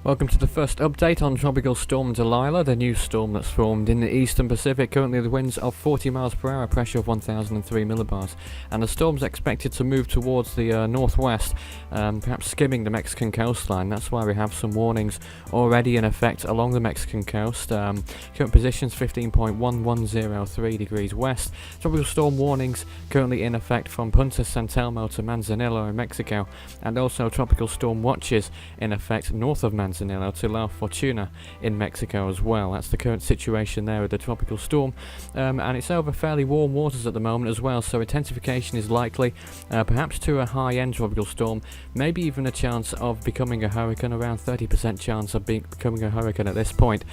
Welcome to the first update on Tropical Storm Dalila, the new storm that's formed in the eastern Pacific. Currently the winds of 40 miles per hour, pressure of 1003 millibars, and the storm's expected to move towards the northwest, perhaps skimming the Mexican coastline. That's why we have some warnings already in effect along the Mexican coast. Current positions 15.1103 degrees west. Tropical storm warnings currently in effect from Punta San Telmo to Manzanillo in Mexico, and also tropical storm watches in effect north of Manzanillo to La Fortuna in Mexico as well. That's the current situation there with the tropical storm, and it's over fairly warm waters at the moment as well, so intensification is likely, perhaps to a high-end tropical storm, maybe even a chance of becoming a hurricane, around 30% chance of becoming a hurricane at this point.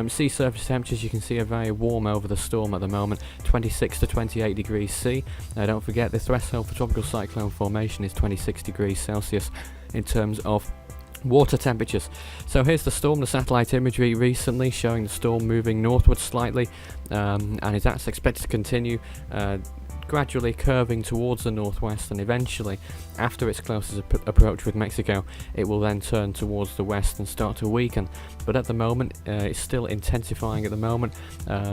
Sea surface temperatures, you can see, are very warm over the storm at the moment, 26 to 28 degrees C. Don't forget the threshold for tropical cyclone formation is 26 degrees Celsius in terms of water temperatures. So here's the storm, the satellite imagery recently showing the storm moving northward slightly, and that's expected to continue, gradually curving towards the northwest, and eventually, after its closest approach with Mexico, it will then turn towards the west and start to weaken. But at the moment, it's still intensifying at the moment,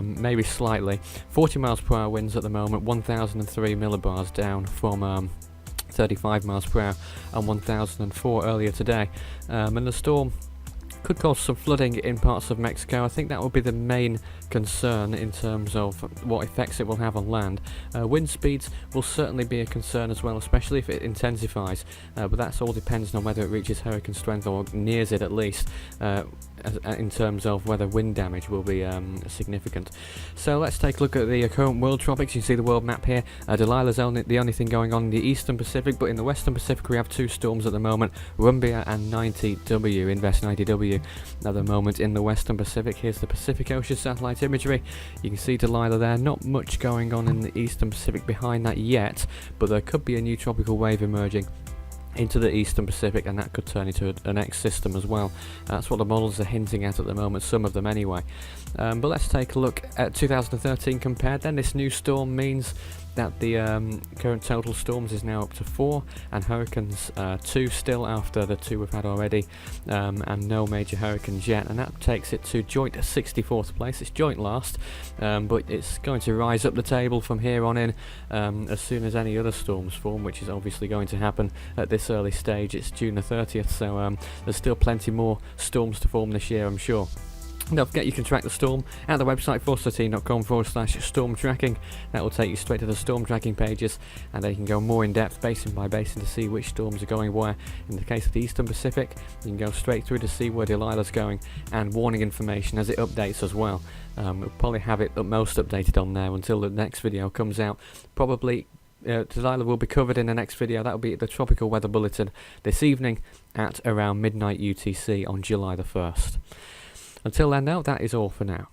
maybe slightly. 40 miles per hour winds at the moment, 1003 millibars down from 35 miles per hour and 1004 earlier today, and the storm could cause some flooding in parts of Mexico. I think that will be the main concern in terms of what effects it will have on land. Wind speeds will certainly be a concern as well, especially if it intensifies, but that's all depends on whether it reaches hurricane strength or nears it at least, in terms of whether wind damage will be significant. So let's take a look at the current world tropics. You see the world map here. Dalila's the only thing going on in the eastern Pacific, but in the western Pacific we have two storms at the moment, Rumbia and 90W, Invest 90W at the moment in the western Pacific. Here's the Pacific Ocean satellite imagery. You can see Dalila there. Not much going on in the eastern Pacific behind that yet, but there could be a new tropical wave emerging into the eastern Pacific, and that could turn into a next system as well. That's what the models are hinting at the moment, some of them anyway. But let's take a look at 2013 compared then. This new storm means that the current total storms is now up to 4, and hurricanes 2 still after the 2 we've had already, and no major hurricanes yet, and that takes it to joint 64th place. It's joint last, but it's going to rise up the table from here on in as soon as any other storms form, which is obviously going to happen at this early stage. It's June the 30th, so there's still plenty more storms to form this year, I'm sure. Don't forget you can track the storm at the website force13.com/storm tracking. That will take you straight to the storm tracking pages, and they can go more in depth basin by basin to see which storms are going where. In the case of the eastern Pacific, you can go straight through to see where Dalila's going, and warning information as it updates as well. We'll probably have it most updated on there until the next video comes out. Probably Dalila will be covered in the next video. That will be the Tropical Weather Bulletin this evening at around midnight UTC on July the 1st. Until then, though, that is all for now.